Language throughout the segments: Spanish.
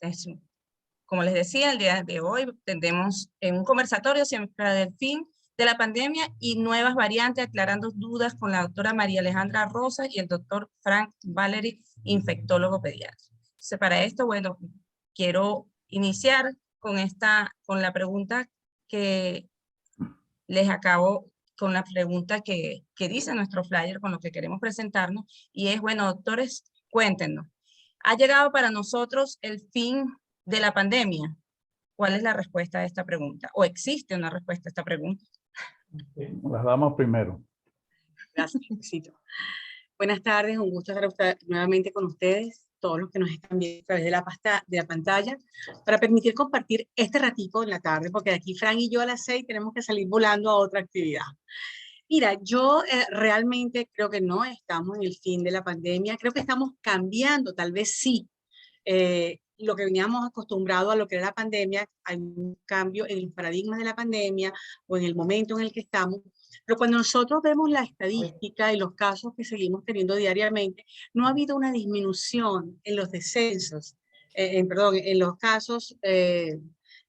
Es, como les decía, el día de hoy tendremos un conversatorio acerca del fin de la pandemia y nuevas variantes, aclarando dudas con la doctora María Alejandra Rosas y el doctor Frank Valery, infectólogo pediatra. Entonces, para esto, bueno, quiero iniciar con la pregunta que les acabo, con la pregunta que dice nuestro flyer, con lo que queremos presentarnos, y es, bueno, doctores, cuéntenos, ¿ha llegado para nosotros el fin de la pandemia? ¿Cuál es la respuesta a esta pregunta? ¿O existe una respuesta a esta pregunta? Las damas primero. Gracias, Luisito. Buenas tardes, un gusto estar nuevamente con ustedes, todos los que nos están viendo a través de la pantalla, para permitir compartir este ratico en la tarde, porque de aquí Fran y yo a las 6 tenemos que salir volando a otra actividad. Mira, yo realmente creo que no estamos en el fin de la pandemia, creo que estamos cambiando, tal vez sí, lo que veníamos acostumbrados a lo que era la pandemia, hay un cambio en el paradigma de la pandemia o en el momento en el que estamos, pero cuando nosotros vemos la estadística y los casos que seguimos teniendo diariamente, no ha habido una disminución en los descensos, en los casos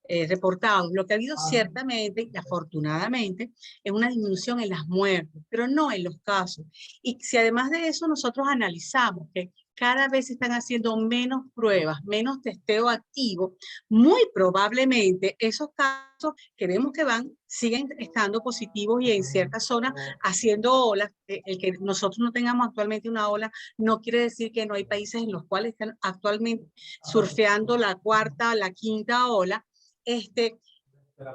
reportados. Lo que ha habido ciertamente y afortunadamente es una disminución en las muertes, pero no en los casos. Y si además de eso nosotros analizamos que cada vez se están haciendo menos pruebas, menos testeo activo, muy probablemente esos casos que vemos que siguen estando positivos y en ciertas zonas haciendo olas. El que nosotros no tengamos actualmente una ola no quiere decir que no hay países en los cuales están actualmente surfeando la cuarta, la quinta ola.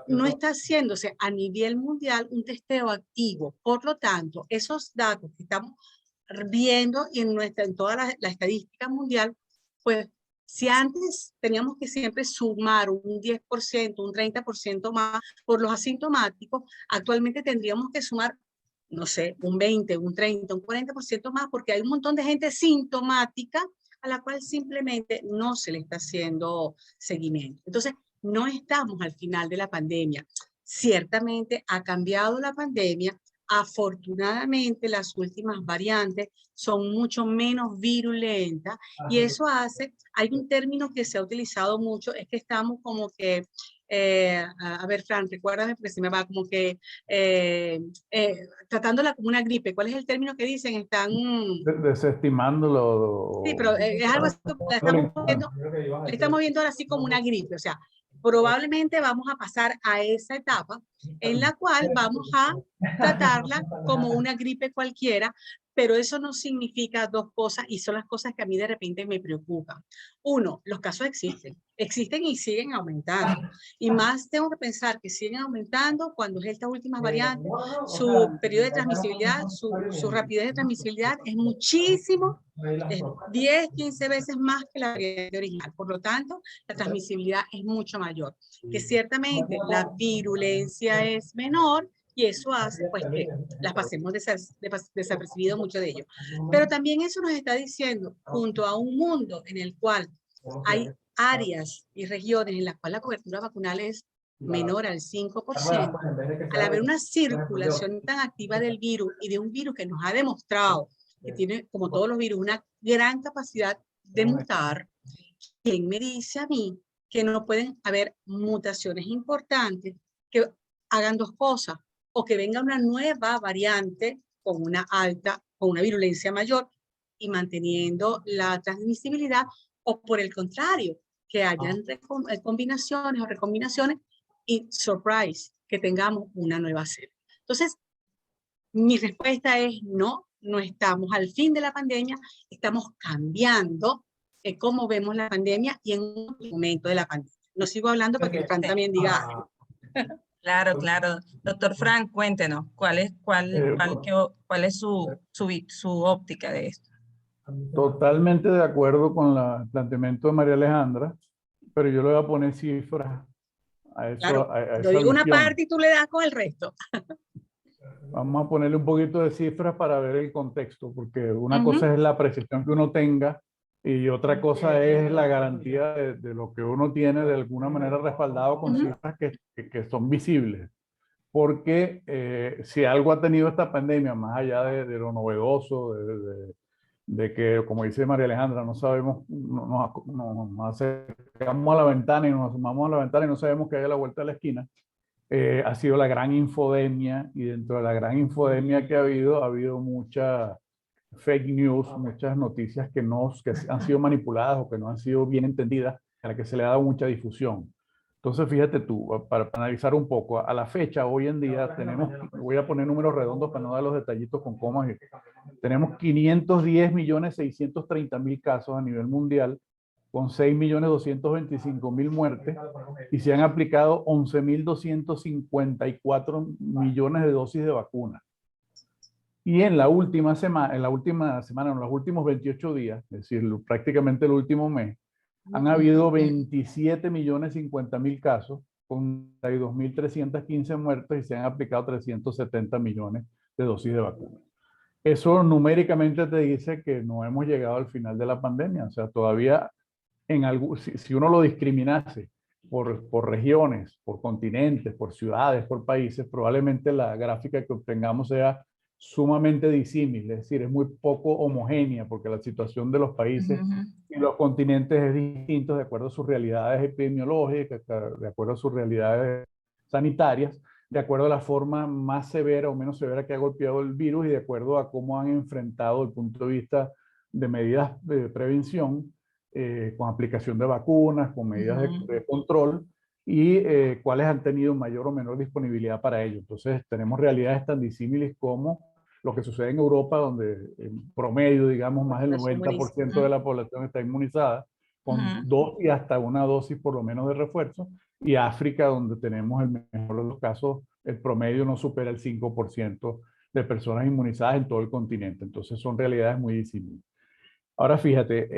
No está haciéndose a nivel mundial un testeo activo. Por lo tanto, esos datos que estamos viendo y en toda la estadística mundial, pues si antes teníamos que siempre sumar un 10%, un 30% más por los asintomáticos, actualmente tendríamos que sumar, no sé, un 20, un 30, un 40% más, porque hay un montón de gente sintomática a la cual simplemente no se le está haciendo seguimiento. Entonces, no estamos al final de la pandemia. Ciertamente ha cambiado la pandemia. Afortunadamente, las últimas variantes son mucho menos virulentas y eso hace, hay un término que se ha utilizado mucho, es que estamos como que, a ver, Fran, recuérdame porque se me va como que tratándola como una gripe. ¿Cuál es el término que dicen? Están desestimándolo. Sí, pero es algo así, le estamos viendo ahora así como una gripe, o sea, probablemente vamos a pasar a esa etapa en la cual vamos a tratarla como una gripe cualquiera, pero eso no significa dos cosas y son las cosas que a mí de repente me preocupan. Uno, los casos existen y siguen aumentando. Y más tengo que pensar que siguen aumentando cuando es estas últimas variantes, su periodo de transmisibilidad, su rapidez de transmisibilidad es muchísimo, es 10, 15 veces más que la variante original. Por lo tanto, la transmisibilidad es mucho mayor. Que ciertamente la virulencia es menor, y eso hace pues que las pasemos desapercibido mucho de ello. Pero también eso nos está diciendo, junto a un mundo en el cual hay áreas y regiones en las cuales la cobertura vacunal es menor al 5%, al haber una circulación tan activa del virus y de un virus que nos ha demostrado que tiene, como todos los virus, una gran capacidad de mutar, ¿quién me dice a mí que no pueden haber mutaciones importantes que hagan dos cosas? O que venga una nueva variante con una virulencia mayor y manteniendo la transmisibilidad, o por el contrario, que hayan combinaciones o recombinaciones y surprise, que tengamos una nueva cepa. Entonces, mi respuesta es no, no estamos al fin de la pandemia, estamos cambiando cómo vemos la pandemia y en un momento de la pandemia. No sigo hablando para que Fran también diga algo. Claro, claro. Doctor Frank, cuéntenos, ¿cuál es su óptica de esto? Totalmente de acuerdo con el planteamiento de María Alejandra, pero yo le voy a poner cifras a eso. Claro, a yo esa digo una visión. parte y tú le das con el resto. Vamos a ponerle un poquito de cifras para ver el contexto, porque una cosa es la precisión que uno tenga y otra cosa es la garantía de lo que uno tiene de alguna manera respaldado con cifras que son visibles. Porque si algo ha tenido esta pandemia, más allá de lo novedoso, de que, como dice María Alejandra, no sabemos, nos acercamos a la ventana y nos asomamos a la ventana y no sabemos qué hay a la vuelta de la esquina. Ha sido la gran infodemia, y dentro de la gran infodemia que ha habido mucha fake news, muchas noticias que han sido manipuladas o que no han sido bien entendidas, a la que se le ha dado mucha difusión. Entonces, fíjate tú, para analizar un poco, a la fecha, hoy en día, voy a poner números redondos para no dar los detallitos con comas, tenemos 510.630.000 casos a nivel mundial, con 6.225.000 muertes, y se han aplicado 11.254 millones de dosis de vacuna. Y en los últimos 28 días, es decir, prácticamente el último mes, han habido 27.050.000 casos, con 32.315 muertes, y se han aplicado 370 millones de dosis de vacuna. Eso numéricamente te dice que no hemos llegado al final de la pandemia. O sea, todavía si uno lo discriminase por regiones, por continentes, por ciudades, por países, probablemente la gráfica que obtengamos sea sumamente disímil, es decir, es muy poco homogénea, porque la situación de los países y los continentes es distinta de acuerdo a sus realidades epidemiológicas, de acuerdo a sus realidades sanitarias, de acuerdo a la forma más severa o menos severa que ha golpeado el virus, y de acuerdo a cómo han enfrentado el punto de vista de medidas de prevención, con aplicación de vacunas, con medidas de control, y cuáles han tenido mayor o menor disponibilidad para ello. Entonces, tenemos realidades tan disímiles como lo que sucede en Europa, donde en promedio, digamos, más del 90% de la población está inmunizada, con 2 y hasta una dosis por lo menos de refuerzo, y África, donde tenemos el mejor de los casos, el promedio no supera el 5% de personas inmunizadas en todo el continente. Entonces, son realidades muy disímiles. Ahora fíjate,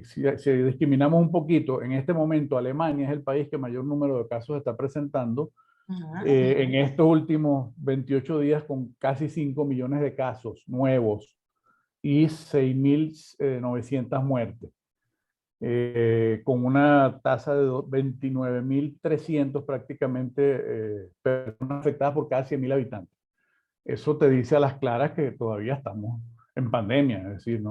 si discriminamos un poquito, en este momento Alemania es el país que mayor número de casos está presentando, en estos últimos 28 días, con casi 5 millones de casos nuevos y 6.900 muertes, con una tasa de 29.300 prácticamente personas afectadas por cada 100.000 habitantes. Eso te dice a las claras que todavía estamos en pandemia, es decir,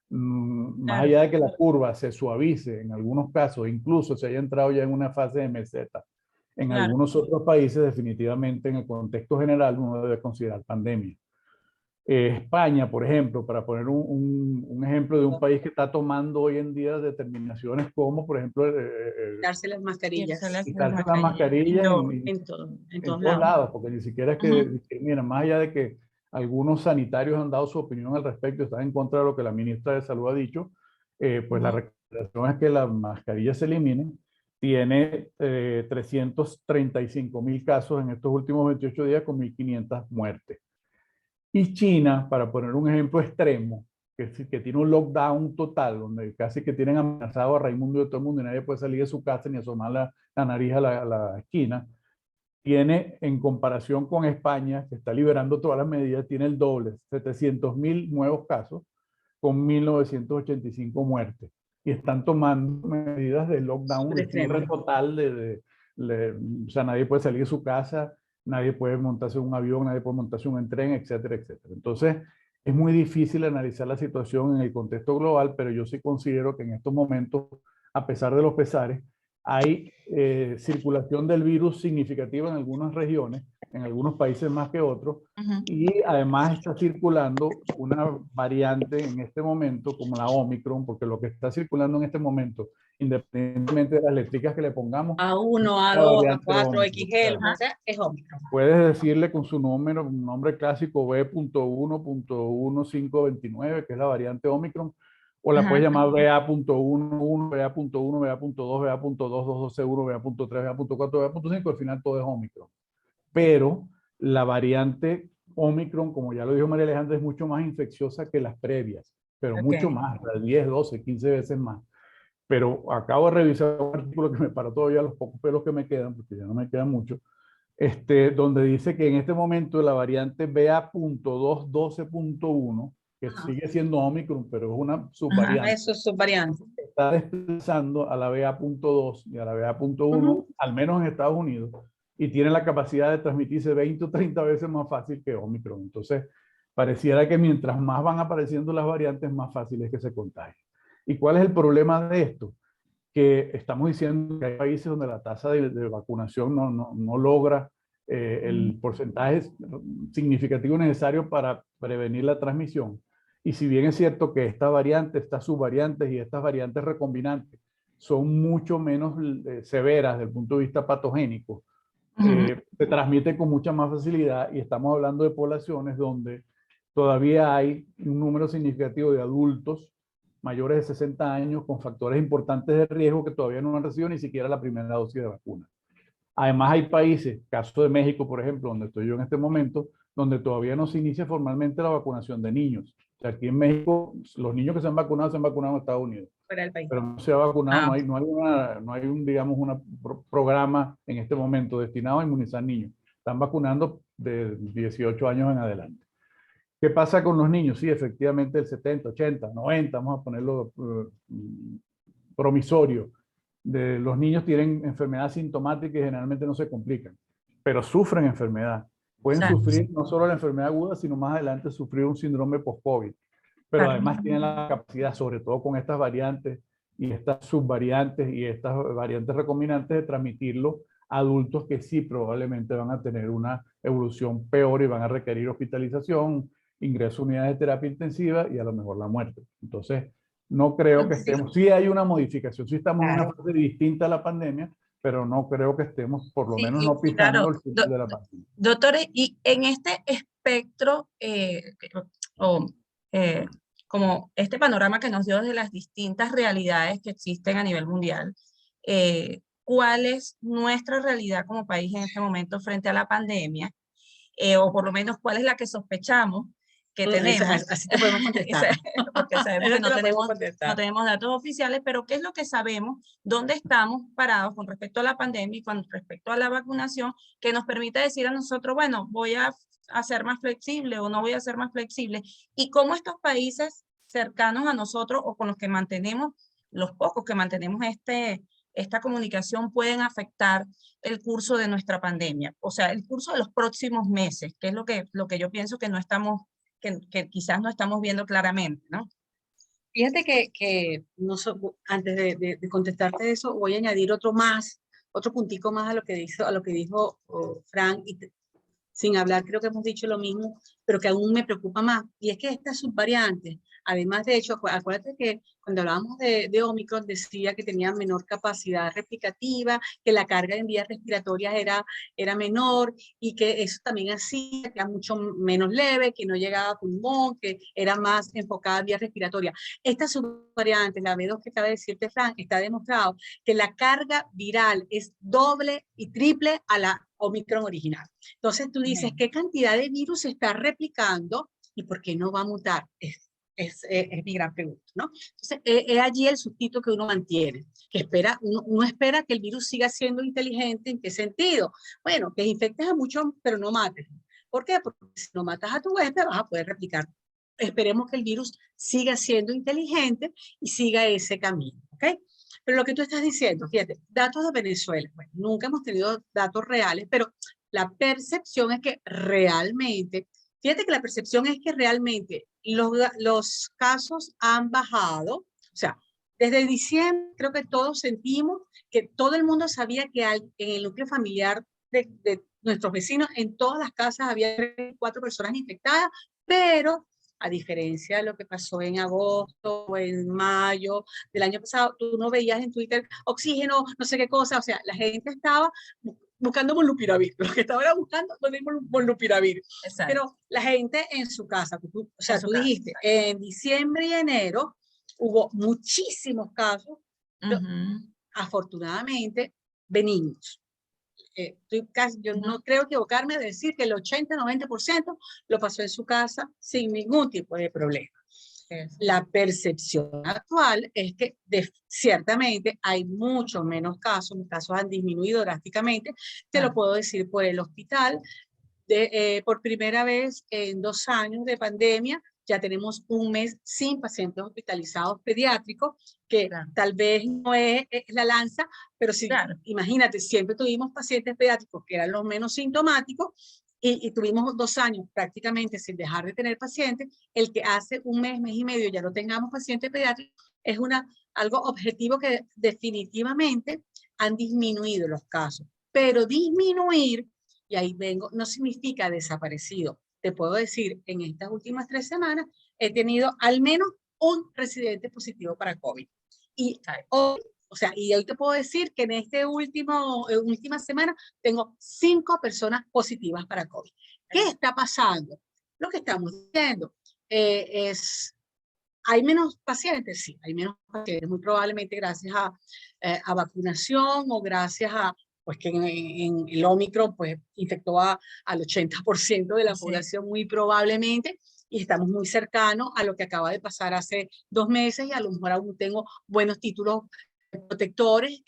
más allá de que la curva se suavice en algunos casos, incluso se haya entrado ya en una fase de meseta, en algunos otros países definitivamente en el contexto general uno debe considerar pandemia. España, por ejemplo, para poner un ejemplo de un país que está tomando hoy en día determinaciones como, por ejemplo, quitarse las mascarillas. Quitarse las mascarillas en todos lados, porque ni siquiera es que, mira, más allá de que algunos sanitarios han dado su opinión al respecto, están en contra de lo que la ministra de Salud ha dicho, pues la recomendación es que las mascarillas se eliminen. Tiene 335.000 casos en estos últimos 28 días, con 1.500 muertes. Y China, para poner un ejemplo extremo, que tiene un lockdown total, donde casi que tienen amenazado a Raimundo y a todo el mundo, y nadie puede salir de su casa ni asomar la nariz a la esquina, tiene, en comparación con España, que está liberando todas las medidas, tiene el doble, 700.000 nuevos casos, con 1.985 muertes. Y están tomando medidas de lockdown, de cierre total, o sea, nadie puede salir de su casa, nadie puede montarse en un avión, nadie puede montarse en un tren, etcétera, etcétera. Entonces, es muy difícil analizar la situación en el contexto global, pero yo sí considero que en estos momentos, a pesar de los pesares, hay circulación del virus significativa en algunas regiones, en algunos países más que otros, y además está circulando una variante en este momento como la Omicron, porque lo que está circulando en este momento, independientemente de las letricas que le pongamos, A1, A2, A4, XL, o sea, es Omicron. Puedes decirle con su nombre clásico B.1.11529, que es la variante Omicron, o la puedes llamar BA.11, BA.1, BA.2, BA.2.221, BA.3, BA.4, BA.5, al final todo es Omicron. Pero la variante Omicron, como ya lo dijo María Alejandra, es mucho más infecciosa que las previas, pero mucho más, 10, 12, 15 veces más. Pero acabo de revisar un artículo que me paró todavía los pocos pelos que me quedan, porque ya no me quedan mucho, donde dice que en este momento la variante BA.212.1, que sigue siendo Omicron, pero es una subvariante. Eso es subvariante. Está desplazando a la BA.2 y a la BA.1, al menos en Estados Unidos, y tiene la capacidad de transmitirse 20 o 30 veces más fácil que Omicron. Entonces, pareciera que mientras más van apareciendo las variantes, más fácil es que se contagien. ¿Y cuál es el problema de esto? Que estamos diciendo que hay países donde la tasa de vacunación no logra el porcentaje significativo necesario para prevenir la transmisión. Y si bien es cierto que esta variante, estas subvariantes y estas variantes recombinantes son mucho menos severas desde el punto de vista patogénico, se transmiten con mucha más facilidad, y estamos hablando de poblaciones donde todavía hay un número significativo de adultos mayores de 60 años con factores importantes de riesgo que todavía no han recibido ni siquiera la primera dosis de vacuna. Además hay países, caso de México por ejemplo, donde estoy yo en este momento, donde todavía no se inicia formalmente la vacunación de niños. O sea, aquí en México los niños que se han vacunado en Estados Unidos. Fuera del país. Pero no se ha vacunado, Ah. no hay un, digamos, programa en este momento destinado a inmunizar niños. Están vacunando de 18 años en adelante. ¿Qué pasa con los niños? Sí, efectivamente el 70, 80, 90, vamos a ponerlo promisorio. Los niños tienen enfermedad sintomática y generalmente no se complican, pero sufren enfermedad. Pueden sufrir no solo la enfermedad aguda, sino más adelante sufrir un síndrome post-COVID. Pero además tienen la capacidad, sobre todo con estas variantes y estas subvariantes y estas variantes recombinantes, de transmitirlo a adultos que sí probablemente van a tener una evolución peor y van a requerir hospitalización, ingreso a unidades de terapia intensiva y a lo mejor la muerte. Entonces, no creo que estemos, sí hay una modificación, sí estamos en una fase distinta a la pandemia, pero no creo que estemos, por lo menos no pisando el final de la pandemia. Doctores, y en este espectro, como este panorama que nos dio de las distintas realidades que existen a nivel mundial, ¿cuál es nuestra realidad como país en este momento frente a la pandemia? O por lo menos, ¿cuál es la que sospechamos que tenemos? Así te podemos contestar. Porque sabemos que no tenemos datos oficiales, pero ¿qué es lo que sabemos? ¿Dónde estamos parados con respecto a la pandemia y con respecto a la vacunación, que nos permita decir a nosotros, bueno, voy a ser más flexible o no voy a ser más flexible? Y cómo estos países cercanos a nosotros o con los que mantenemos, los pocos que mantenemos esta comunicación, pueden afectar el curso de nuestra pandemia, o sea, el curso de los próximos meses, que es lo que yo pienso que no estamos, que quizás no estamos viendo claramente, ¿no? Fíjate que no antes de contestarte eso, voy a añadir otro puntico más a lo que dijo Frank, y sin hablar, creo que hemos dicho lo mismo, pero que aún me preocupa más, y es que estas subvariantes, además de hecho, acuérdate que cuando hablábamos de Omicron decía que tenía menor capacidad replicativa, que la carga en vías respiratorias era menor, y que eso también hacía que era mucho menos leve, que no llegaba a pulmón, que era más enfocada a vías respiratorias. Estas subvariantes, la B2 que acaba de decirte Frank, está demostrado que la carga viral es doble y triple a la Omicron original. Entonces tú dices, ¿qué cantidad de virus se está replicando y por qué no va a mutar? Es mi gran pregunta, ¿no? Entonces, es allí el sustito que uno mantiene, que uno espera que el virus siga siendo inteligente. ¿En qué sentido? Bueno, que infectes a muchos, pero no mates. ¿Por qué? Porque si no matas a tu huésped, vas a poder replicar. Esperemos que el virus siga siendo inteligente y siga ese camino, ¿ok? Pero lo que tú estás diciendo, fíjate, datos de Venezuela, bueno, nunca hemos tenido datos reales, pero la percepción es que realmente, fíjate que la percepción es que realmente los casos han bajado. O sea, desde diciembre creo que todos sentimos que todo el mundo sabía que en el núcleo familiar de nuestros vecinos, en todas las casas había 3 o 4 personas infectadas, pero a diferencia de lo que pasó en agosto o en mayo del año pasado, tú no veías en Twitter oxígeno, no sé qué cosa. O sea, la gente estaba buscando molnupiravir. Lo que estaba era buscando molnupiravir. Pero la gente en su casa, tú dijiste, en diciembre y enero hubo muchísimos casos, afortunadamente, benignos. Yo no creo equivocarme de decir que el 80-90% lo pasó en su casa sin ningún tipo de problema. La percepción actual es que ciertamente hay mucho menos casos, los casos han disminuido drásticamente. Te lo puedo decir por el hospital. Por primera vez en 2 años de pandemia, ya tenemos un mes sin pacientes hospitalizados pediátricos, que tal vez no es la lanza, pero sí, imagínate, siempre tuvimos pacientes pediátricos que eran los menos sintomáticos, y tuvimos 2 años prácticamente sin dejar de tener pacientes, el que hace un mes, mes y medio ya no tengamos pacientes pediátricos, es algo objetivo que definitivamente han disminuido los casos. Pero disminuir, y ahí vengo, no significa desaparecido. Te puedo decir, en estas últimas 3 semanas he tenido al menos un residente positivo para COVID. Y hoy, y hoy te puedo decir que en este última semana tengo 5 personas positivas para COVID. ¿Qué está pasando? Lo que estamos diciendo ¿hay menos pacientes? Sí, hay menos pacientes, muy probablemente gracias a vacunación o gracias a pues que en el Omicron pues infectó al 80% de la población muy probablemente, y estamos muy cercanos a lo que acaba de pasar hace 2 meses, y a lo mejor aún tengo buenos títulos protectores,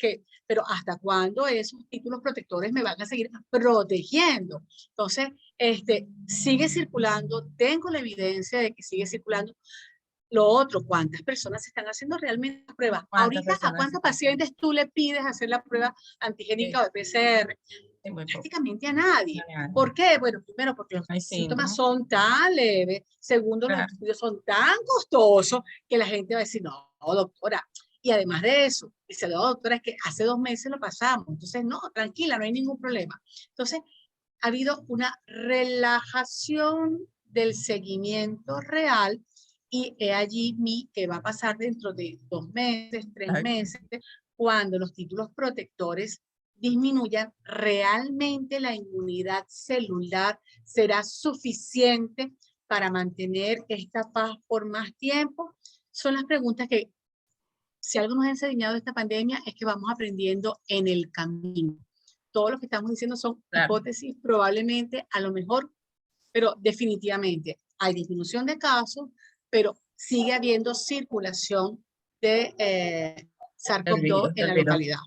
pero ¿hasta cuándo esos títulos protectores me van a seguir protegiendo? Entonces, sigue circulando, tengo la evidencia de que sigue circulando. Lo otro, ¿cuántas personas están haciendo realmente la prueba? Ahorita, ¿a cuántos pacientes tú le pides hacer la prueba antigénica o de PCR? Prácticamente a nadie. ¿Por qué? Bueno, primero porque los síntomas son tan leves. Segundo, los estudios son tan costosos que la gente va a decir, no, doctora. Y además de eso, dice la doctora, es que hace 2 meses lo pasamos. Entonces, no, tranquila, no hay ningún problema. Entonces, ha habido una relajación del seguimiento real. Y he allí que va a pasar dentro de 2 meses, 3 meses, cuando los títulos protectores disminuyan, realmente la inmunidad celular será suficiente para mantener esta paz por más tiempo. Son las preguntas que, si algo nos ha enseñado esta pandemia, es que vamos aprendiendo en el camino. Todo lo que estamos diciendo son hipótesis, probablemente, a lo mejor, pero definitivamente hay disminución de casos, pero sigue habiendo circulación de SARS-CoV-2 en la localidad.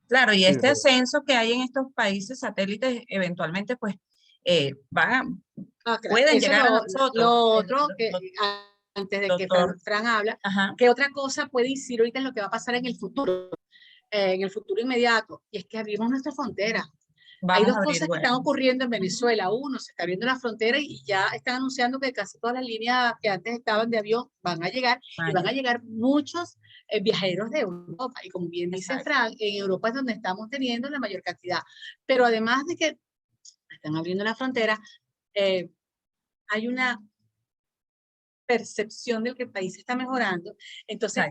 Claro, y este ascenso que hay en estos países satélites, eventualmente, pues, pueden llegar a nosotros. Lo otro, antes de que Fran habla, ¿qué otra cosa puede incidir ahorita en lo que va a pasar en el futuro inmediato? Y es que abrimos nuestra frontera. Hay 2 cosas que están ocurriendo en Venezuela. Uno, se está abriendo la frontera y ya están anunciando que casi todas las líneas que antes estaban de avión van a llegar, y van a llegar muchos viajeros de Europa. Y como bien dice Frank, en Europa es donde estamos teniendo la mayor cantidad. Pero además de que están abriendo la frontera, hay una percepción de que el país está mejorando. Entonces,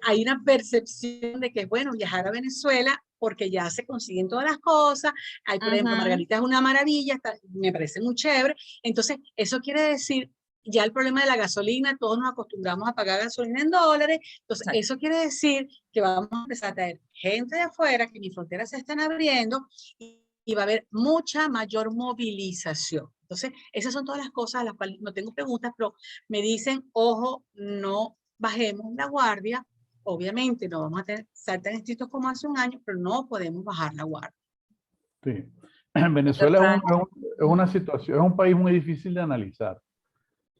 hay una percepción de que es bueno viajar a Venezuela porque ya se consiguen todas las cosas. Hay, por ejemplo, Margarita es una maravilla, me parece muy chévere. Entonces, eso quiere decir, ya el problema de la gasolina, todos nos acostumbramos a pagar gasolina en dólares. Entonces, eso quiere decir que vamos a empezar a traer gente de afuera, que mis fronteras se están abriendo, y va a haber mucha mayor movilización. Entonces, esas son todas las cosas a las cuales no tengo preguntas, pero me dicen, ojo, no bajemos la guardia. Obviamente no vamos a ser tan estrictos como hace un año, pero no podemos bajar la guardia. Sí. Venezuela es una situación, es un país muy difícil de analizar.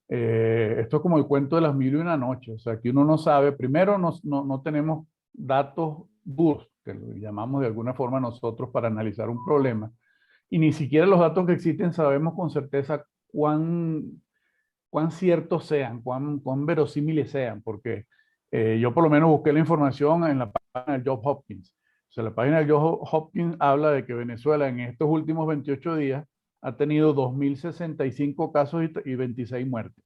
Esto es como el cuento de las 1001 noches. O sea, que uno no sabe, primero no tenemos datos duros, que lo llamamos de alguna forma nosotros, para analizar un problema. Y ni siquiera los datos que existen sabemos con certeza cuán ciertos sean, cuán verosímiles sean, porque yo por lo menos busqué la información en la página del Johns Hopkins. O sea, la página del Johns Hopkins habla de que Venezuela en estos últimos 28 días ha tenido 2.065 casos y 26 muertes.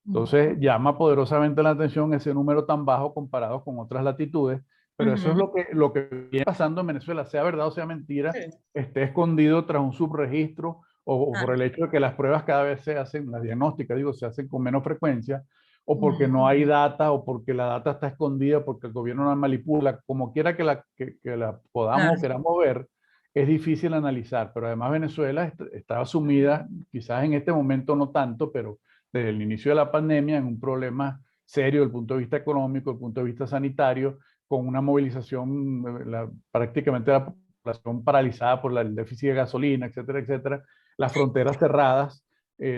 Entonces llama poderosamente la atención ese número tan bajo comparado con otras latitudes, pero eso es lo que viene pasando en Venezuela, sea verdad o sea mentira, esté escondido tras un subregistro o por el hecho de que las pruebas cada vez se hacen, las diagnósticas, se hacen con menos frecuencia, o porque no hay data, o porque la data está escondida, porque el gobierno la manipula, como quiera que la podamos o queramos ver, es difícil analizar. Pero además Venezuela está sumida, quizás en este momento no tanto, pero desde el inicio de la pandemia, en un problema serio desde el punto de vista económico, desde el punto de vista sanitario, con una movilización, prácticamente la población paralizada por el déficit de gasolina, etcétera, etcétera, las fronteras cerradas,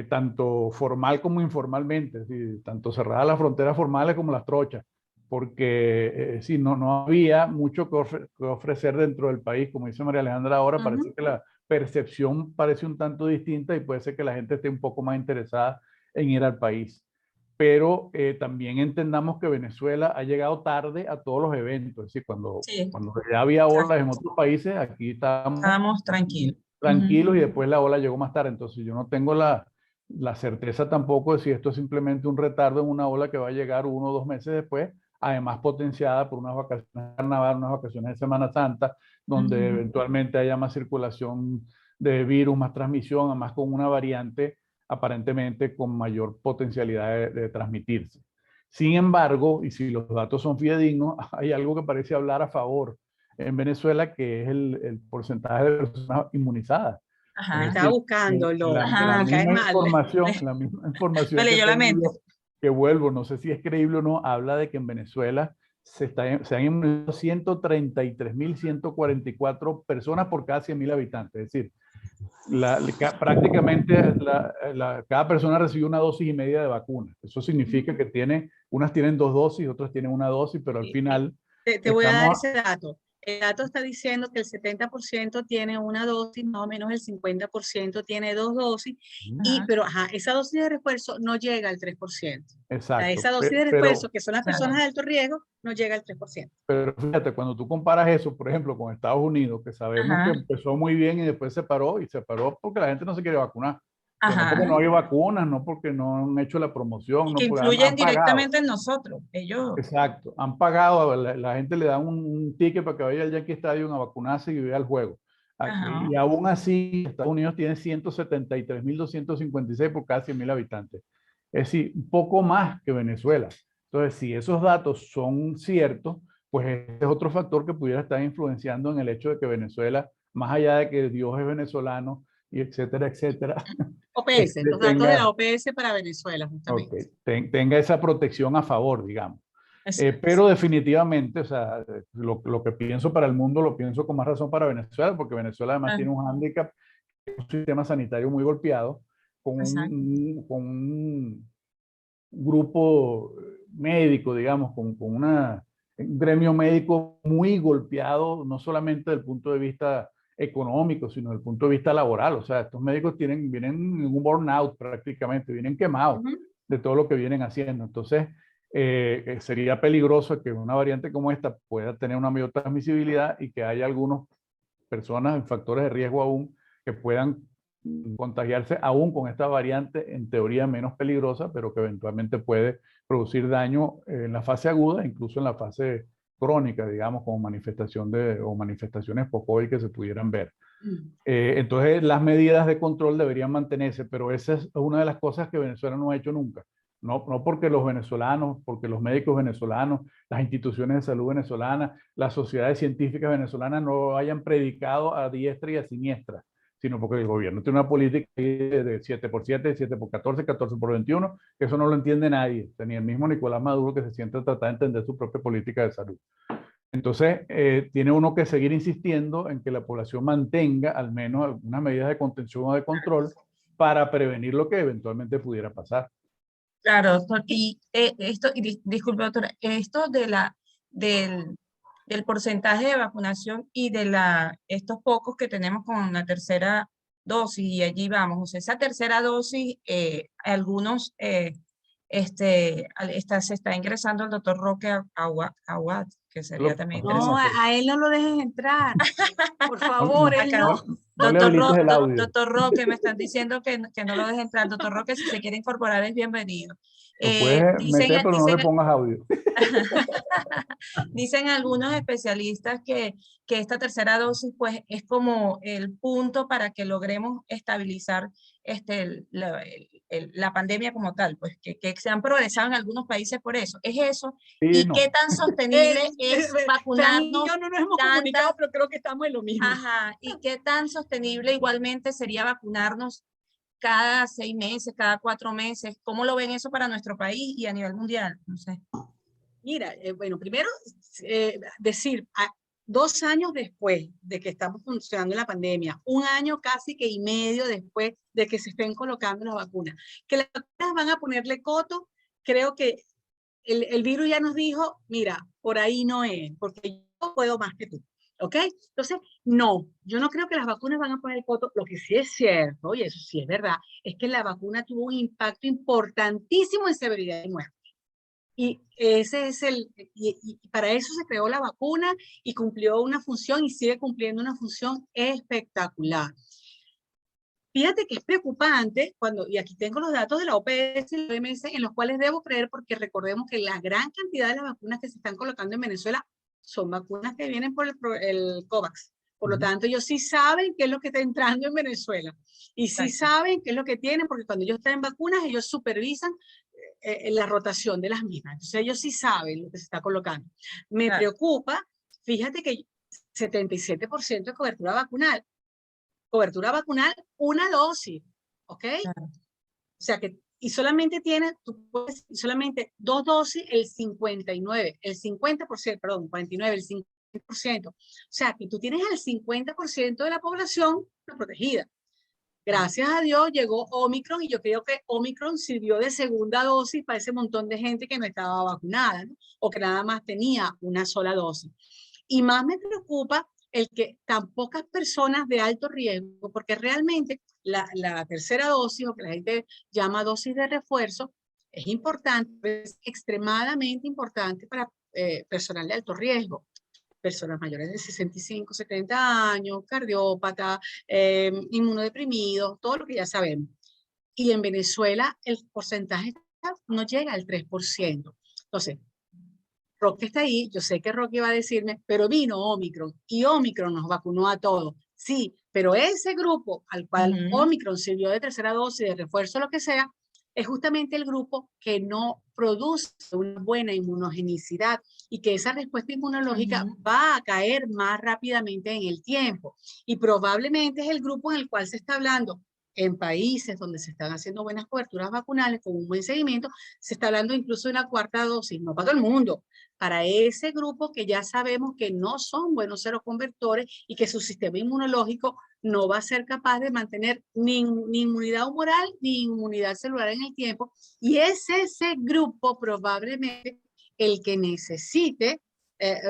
tanto formal como informalmente, ¿sí? Tanto cerradas las fronteras formales como las trochas, porque sí, no había mucho que ofrecer dentro del país, como dice María Alejandra ahora, parece que percepción parece un tanto distinta y puede ser que la gente esté un poco más interesada en ir al país. Pero también entendamos que Venezuela ha llegado tarde a todos los eventos. Es decir, cuando ya había olas en otros países, aquí estábamos tranquilos. Tranquilos y después la ola llegó más tarde. Entonces yo no tengo la certeza tampoco de si esto es simplemente un retardo en una ola que va a llegar 1 o 2 meses después, además potenciada por unas vacaciones de carnaval, unas vacaciones de Semana Santa, donde eventualmente haya más circulación de virus, más transmisión, además con una variante aparentemente con mayor potencialidad de transmitirse. Sin embargo, y si los datos son fidedignos, hay algo que parece hablar a favor en Venezuela, que es el porcentaje de personas inmunizadas. Ajá, estaba buscándolo. La misma información me que leyó la tengo mente. yo, que vuelvo, no sé si es creíble o no, habla de que en Venezuela se han inmunizado 133.144 personas por cada 100.000 habitantes. Es decir, prácticamente cada persona recibió una dosis y media de vacuna. Eso significa que unas tienen 2 dosis, otras tienen una dosis, pero al final... Te voy a dar ese dato. El dato está diciendo que el 70% tiene una dosis, más o menos el 50% tiene 2 dosis, pero esa dosis de refuerzo no llega al 3%. Exacto. Esa dosis de refuerzo, que son las personas de alto riesgo, no llega al 3%. Pero fíjate, cuando tú comparas eso, por ejemplo, con Estados Unidos, que sabemos que empezó muy bien y después se paró porque la gente no se quiere vacunar. No porque no hay vacunas, no porque no han hecho la promoción. Y no que porque influyen han pagado. directamente en nosotros, ellos. Exacto, han pagado, la gente le da un ticket para que vaya al Yankee Stadium a vacunarse y vea el juego. Y aún así, Estados Unidos tiene 173.256 por cada 100.000 habitantes. Es decir, un poco más que Venezuela. Entonces, si esos datos son ciertos, pues ese es otro factor que pudiera estar influenciando en el hecho de que Venezuela, más allá de que Dios es venezolano, y etcétera, etcétera. OPS, los datos de la OPS para Venezuela, justamente. Tenga esa protección a favor, digamos. Pero definitivamente, o sea, lo que pienso para el mundo, lo pienso con más razón para Venezuela, porque Venezuela además tiene un hándicap, un sistema sanitario muy golpeado, con un grupo médico, digamos, con un gremio médico muy golpeado, no solamente desde el punto de vista económico, sino desde el punto de vista laboral. O sea, estos médicos vienen en un burnout prácticamente, vienen quemados de todo lo que vienen haciendo. Entonces, sería peligroso que una variante como esta pueda tener una mayor transmisibilidad y que haya algunas personas en factores de riesgo aún que puedan contagiarse aún con esta variante en teoría menos peligrosa, pero que eventualmente puede producir daño en la fase aguda, incluso en la fase crónica, digamos, como manifestaciones post-COVID que se pudieran ver. Entonces, las medidas de control deberían mantenerse, pero esa es una de las cosas que Venezuela no ha hecho nunca. No porque los venezolanos, porque los médicos venezolanos, las instituciones de salud venezolanas, las sociedades científicas venezolanas no hayan predicado a diestra y a siniestra, sino porque el gobierno tiene una política de 7x7, 7x14, 14x21, que eso no lo entiende nadie, ni el mismo Nicolás Maduro, que se siente a tratar de entender su propia política de salud. Entonces, tiene uno que seguir insistiendo en que la población mantenga al menos algunas medidas de contención o de control para prevenir lo que eventualmente pudiera pasar. Claro, doctor. Y disculpe, doctora, esto del porcentaje de vacunación y de estos pocos que tenemos con la tercera dosis, y allí vamos, o sea, esa tercera dosis, algunos, se está ingresando el doctor Roque Aguad, que sería también No, a él no lo dejen entrar, por favor, él no. Doctor Roque, me están diciendo que no lo dejen entrar. Doctor Roque, si se quiere incorporar, es bienvenido. Lo puedes meter, pero no le pongas audio. Dicen algunos especialistas que esta tercera dosis pues es como el punto para que logremos estabilizar la pandemia como tal, pues que se han progresado en algunos países por eso. ¿Es eso? Sí, ¿y no. qué tan sostenible es vacunarnos? Yo no nos hemos comunicado, pero creo que estamos en lo mismo. Ajá, ¿y qué tan sostenible igualmente sería vacunarnos cada 6 meses, cada 4 meses? ¿Cómo lo ven eso para nuestro país y a nivel mundial? No sé. Mira, bueno, primero decir, 2 años después de que estamos funcionando la pandemia, 1 año casi que y medio después de que se estén colocando las vacunas, que las vacunas van a ponerle coto, creo que el virus ya nos dijo, mira, por ahí no es, porque yo puedo más que tú. ¿Ok? Entonces, no, yo no creo que las vacunas van a poner el coto. Lo que sí es cierto, y eso sí es verdad, es que la vacuna tuvo un impacto importantísimo en severidad y muerte. Y ese es y para eso se creó la vacuna y cumplió una función y sigue cumpliendo una función espectacular. Fíjate que es preocupante cuando, y aquí tengo los datos de la OPS y la OMS, en los cuales debo creer, porque recordemos que la gran cantidad de las vacunas que se están colocando en Venezuela son vacunas que vienen por el COVAX. Por lo tanto, ellos sí saben qué es lo que está entrando en Venezuela. Y sí Exacto. saben qué es lo que tienen, porque cuando ellos traen vacunas, ellos supervisan la rotación de las mismas. Entonces, ellos sí saben lo que se está colocando. Me preocupa, fíjate que 77% de cobertura vacunal. Cobertura vacunal, una dosis, ¿ok? Claro. O sea que, y solamente tienes, tú puedes, solamente 2 dosis, el 59, el 50%, perdón, 49, el 50%. O sea que tú tienes el 50% de la población protegida. Gracias a Dios llegó Omicron y yo creo que Omicron sirvió de segunda dosis para ese montón de gente que no estaba vacunada, ¿no? O que nada más tenía una sola dosis. Y más me preocupa el que tan pocas personas de alto riesgo, porque realmente la tercera dosis, o que la gente llama dosis de refuerzo, es importante, es extremadamente importante para personal de alto riesgo. Personas mayores de 65, 70 años, cardiópatas, inmunodeprimidos, todo lo que ya sabemos. Y en Venezuela el porcentaje no llega al 3%. Entonces, Roque está ahí, yo sé que Roque va a decirme, pero vino Omicron y Omicron nos vacunó a todos. Sí, pero ese grupo al cual Omicron sirvió de tercera dosis, de refuerzo, lo que sea, es justamente el grupo que no produce una buena inmunogenicidad y que esa respuesta inmunológica va a caer más rápidamente en el tiempo. Y probablemente es el grupo en el cual se está hablando en países donde se están haciendo buenas coberturas vacunales con un buen seguimiento, se está hablando incluso de una cuarta dosis, no para todo el mundo, para ese grupo que ya sabemos que no son buenos seroconvertores y que su sistema inmunológico no va a ser capaz de mantener ni inmunidad humoral ni inmunidad celular en el tiempo. Y es ese grupo probablemente el que necesite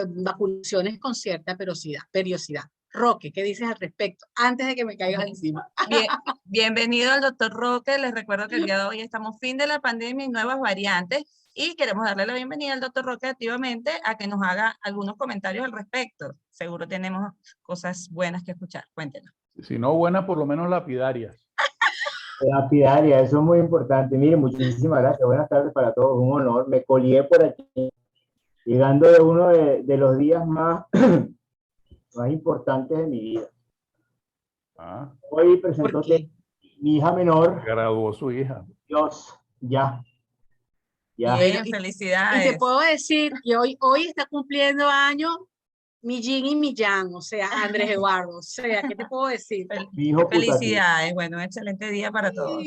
vacunaciones con cierta periodicidad. Roque, ¿qué dices al respecto? Antes de que me caigas encima. Bienvenido al doctor Roque. Les recuerdo que el día de hoy estamos fin de la pandemia y nuevas variantes. Y queremos darle la bienvenida al doctor Roque activamente a que nos haga algunos comentarios al respecto. Seguro tenemos cosas buenas que escuchar. Cuéntenos. Si no buenas, por lo menos lapidarias. Lapidaria, eso es muy importante. Mire, muchísimas gracias. Buenas tardes para todos. Un honor. Me colié por aquí, llegando de uno de los días más, más importantes de mi vida. Hoy presentó mi hija menor. Graduó su hija. Dios, ya. Bien, felicidades. Y te puedo decir que hoy está cumpliendo años mi yin y mi yang, o sea, Andrés Eduardo. O sea, ¿qué te puedo decir? Felicidades. Bueno, un excelente día para todos.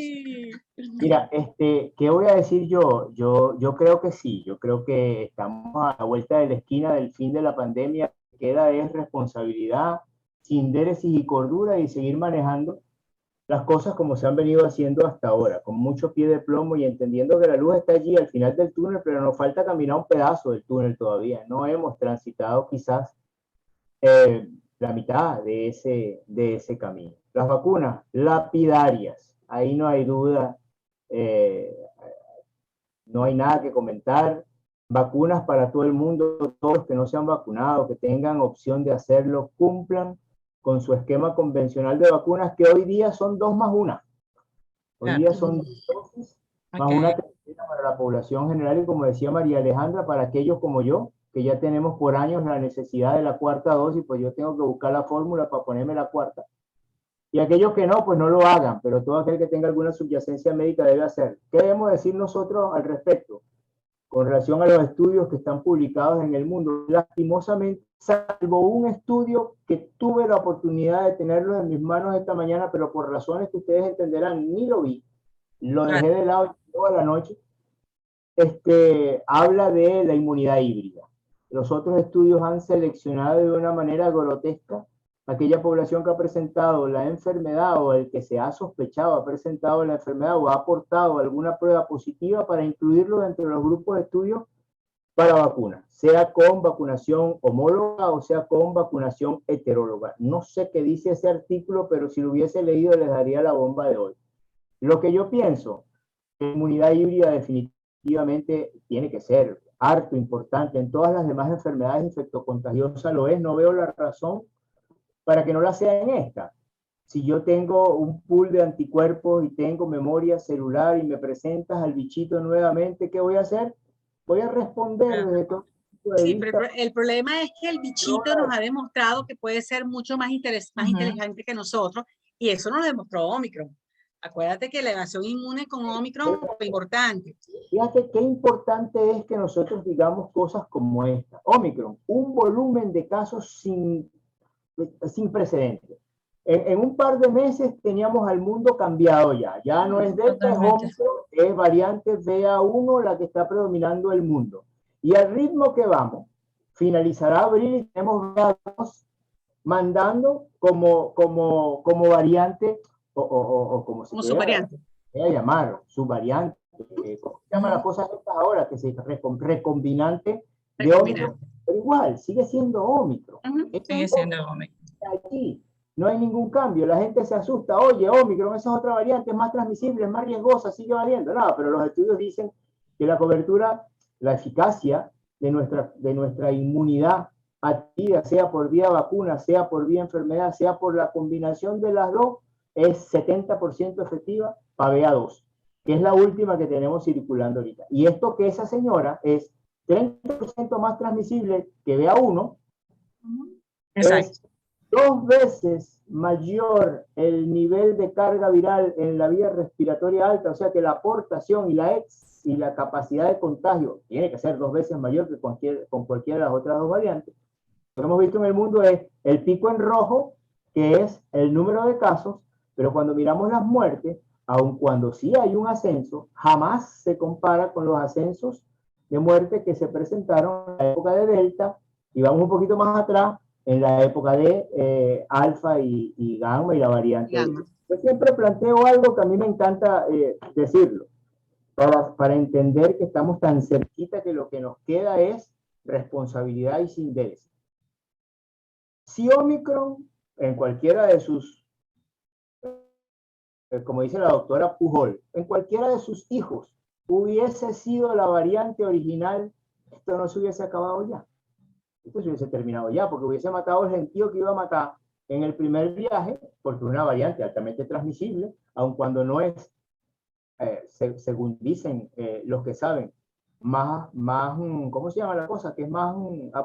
Mira, ¿qué voy a decir yo? Yo creo que sí. Yo creo que estamos a la vuelta de la esquina del fin de la pandemia. Lo que queda es responsabilidad, sindéresis y cordura y seguir manejando las cosas como se han venido haciendo hasta ahora, con mucho pie de plomo y entendiendo que la luz está allí al final del túnel, pero nos falta caminar un pedazo del túnel todavía. No hemos transitado quizás la mitad de ese camino. Las vacunas, lapidarias, ahí no hay duda, no hay nada que comentar. Vacunas para todo el mundo, todos los que no se han vacunado, que tengan opción de hacerlo, cumplan con su esquema convencional de vacunas, que hoy día son 2 más 1. Hoy día son 2 dosis más una tercera para la población general y, como decía María Alejandra, para aquellos como yo, que ya tenemos por años la necesidad de la cuarta dosis, pues yo tengo que buscar la fórmula para ponerme la cuarta. Y aquellos que no, pues no lo hagan, pero todo aquel que tenga alguna subyacencia médica debe hacerlo. ¿Qué debemos decir nosotros al respecto? Con relación a los estudios que están publicados en el mundo, lastimosamente, salvo un estudio que tuve la oportunidad de tenerlo en mis manos esta mañana, pero por razones que ustedes entenderán, ni lo vi, lo dejé de lado toda la noche, habla de la inmunidad híbrida. Los otros estudios han seleccionado de una manera grotesca aquella población que ha presentado la enfermedad o el que se ha sospechado ha presentado la enfermedad o ha aportado alguna prueba positiva para incluirlo dentro de los grupos de estudio para vacunas, sea con vacunación homóloga o sea con vacunación heteróloga. No sé qué dice ese artículo, pero si lo hubiese leído les daría la bomba de hoy. Lo que yo pienso, la inmunidad híbrida definitivamente tiene que ser harto importante. En todas las demás enfermedades infectocontagiosas lo es. No veo la razón para que no la sea en esta. Si yo tengo un pool de anticuerpos y tengo memoria celular y me presentas al bichito nuevamente, ¿qué voy a hacer? Voy a responder desde todo punto de Sí, vista. pero el problema es que el bichito nos ha demostrado que puede ser mucho más, más inteligente que nosotros, y eso nos lo demostró Omicron. Acuérdate que la evasión inmune con Omicron fue importante. Fíjate qué importante es que nosotros digamos cosas como esta. Omicron, un volumen de casos sin precedentes. En un par de meses teníamos al mundo cambiado ya. Ya no es Delta, es Omicron, es variante BA1 la que está predominando el mundo. Y al ritmo que vamos, finalizará abril y tenemos BA2 mandando como variante o como se quiera llamar, subvariante. ¿Cómo se llaman las cosas estas ahora? Que se recombinante de Omicron. Pero igual, sigue siendo Omicron. Sigue siendo Omicron. Aquí no hay ningún cambio. La gente se asusta. Oye, Omicron, esa es otra variante, es más transmisible, es más riesgosa, sigue valiendo. No, pero los estudios dicen que la cobertura, la eficacia de nuestra inmunidad adquirida, sea por vía vacuna, sea por vía enfermedad, sea por la combinación de las dos, es 70% efectiva para BA2, que es la última que tenemos circulando ahorita. Y esto que esa señora es 30% más transmisible que BA1, es 2 veces mayor el nivel de carga viral en la vía respiratoria alta, o sea que la aportación y la capacidad de contagio tiene que ser 2 veces mayor que con cualquiera de las otras dos variantes. Lo que hemos visto en el mundo es el pico en rojo, que es el número de casos, pero cuando miramos las muertes, aun cuando sí hay un ascenso, jamás se compara con los ascensos de muerte que se presentaron en la época de Delta, y vamos un poquito más atrás, en la época de alfa y gamma y la variante. Yo siempre planteo algo que a mí me encanta decirlo, para entender que estamos tan cerquita que lo que nos queda es responsabilidad y sin interés. Si Omicron, en cualquiera de sus, como dice la doctora Pujol, en cualquiera de sus hijos hubiese sido la variante original, esto no se hubiese acabado ya. Esto se hubiese terminado ya, porque hubiese matado el gentío que iba a matar en el primer viaje, porque es una variante altamente transmisible, aun cuando no es, según dicen los que saben, más, ¿cómo se llama la cosa? Que es más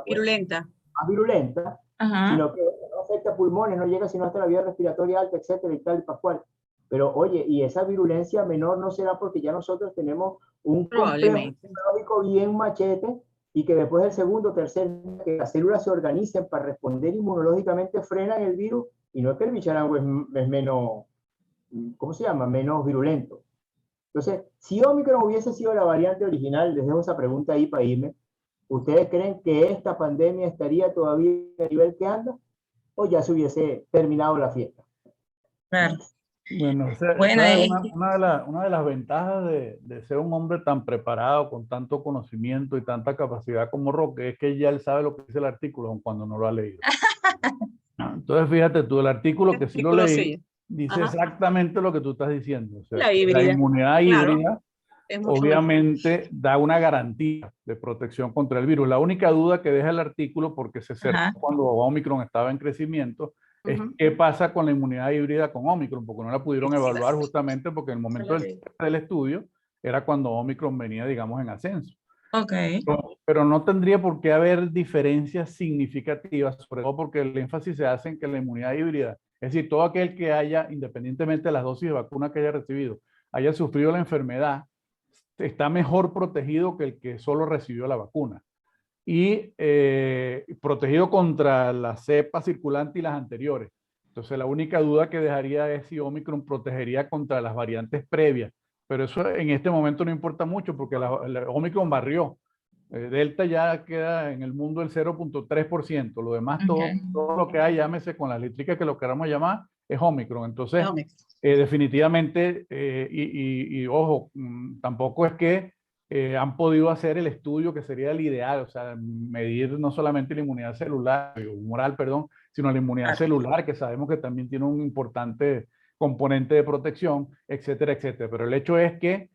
virulenta. Más virulenta, sino que no afecta pulmones, no llega sino hasta la vía respiratoria alta, etcétera, y tal, y pascual. Pero oye, y esa virulencia menor no será porque ya nosotros tenemos un complejo inmunológico bien machete, y que después del segundo, tercer, que las células se organicen para responder inmunológicamente, frenan el virus, y no es que el bicharango es menos, ¿cómo se llama? Menos virulento. Entonces, si Omicron hubiese sido la variante original, les dejo esa pregunta ahí para irme. ¿Ustedes creen que esta pandemia estaría todavía a nivel que anda? ¿O ya se hubiese terminado la fiesta? Claro. Bueno, una de las ventajas de ser un hombre tan preparado, con tanto conocimiento y tanta capacidad como Roque, es que ya él sabe lo que dice el artículo, aun cuando no lo ha leído. Entonces, fíjate tú, el artículo que sí lo leí, dice exactamente lo que tú estás diciendo. O sea, la inmunidad híbrida, obviamente, da una garantía de protección contra el virus. La única duda que deja el artículo, porque se cerró cuando Omicron estaba en crecimiento, es qué pasa con la inmunidad híbrida con Omicron, porque no la pudieron evaluar justamente porque en el momento del estudio era cuando Omicron venía, digamos, en ascenso. Pero no tendría por qué haber diferencias significativas, sobre todo porque el énfasis se hace en que la inmunidad híbrida, es decir, todo aquel que haya, independientemente de las dosis de vacuna que haya recibido, haya sufrido la enfermedad, está mejor protegido que el que solo recibió la vacuna. Y protegido contra la cepa circulante y las anteriores. Entonces la única duda que dejaría es si Omicron protegería contra las variantes previas, pero eso en este momento no importa mucho porque la Omicron barrió. Delta ya queda en el mundo el 0.3%, lo demás todo lo que hay, llámese con la eléctrica que lo queramos llamar, es Omicron. Entonces definitivamente, y ojo, tampoco es que han podido hacer el estudio que sería el ideal, o sea, medir no solamente la inmunidad celular, humoral, perdón, sino la inmunidad celular, que sabemos que también tiene un importante componente de protección, etcétera, etcétera. Pero el hecho es que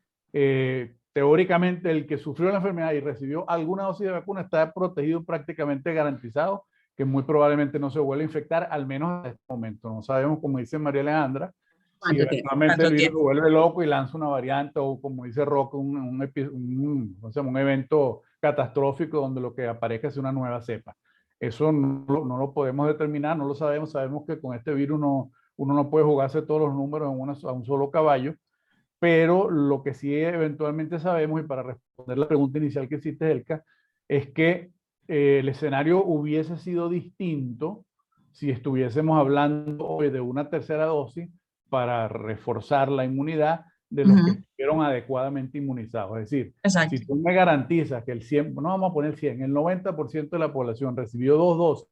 teóricamente el que sufrió la enfermedad y recibió alguna dosis de vacuna está protegido, prácticamente garantizado, que muy probablemente no se vuelva a infectar, al menos en este momento. No sabemos, como dice María Alejandra, si eventualmente el virus se vuelve loco y lanza una variante, o como dice Roque, un evento catastrófico donde lo que aparezca es una nueva cepa. Eso no lo podemos determinar, no lo sabemos. Sabemos que con este virus uno no puede jugarse todos los números a un solo caballo, pero lo que sí eventualmente sabemos, y para responder la pregunta inicial que hiciste, Elka, es que el escenario hubiese sido distinto si estuviésemos hablando hoy de una tercera dosis para reforzar la inmunidad de los que estuvieron adecuadamente inmunizados. Es decir, si tú me garantizas que el 100, no vamos a poner 100, el 90% de la población recibió 2 dosis,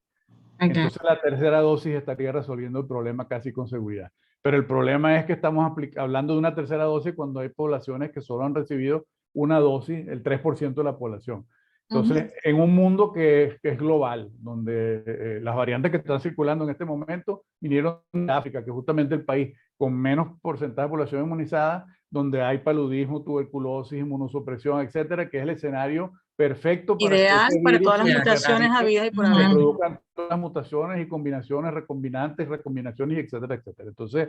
entonces la tercera dosis estaría resolviendo el problema casi con seguridad. Pero el problema es que estamos hablando de una tercera dosis cuando hay poblaciones que solo han recibido una dosis, el 3% de la población. Entonces, en un mundo que es global, donde las variantes que están circulando en este momento vinieron de África, que es justamente el país con menos porcentaje de población inmunizada, donde hay paludismo, tuberculosis, inmunosupresión, etcétera, que es el escenario perfecto para ideal que para todas las mutaciones habidas y por haber. Se produzcan todas las mutaciones y combinaciones, recombinantes, recombinaciones, etcétera, etcétera. Entonces,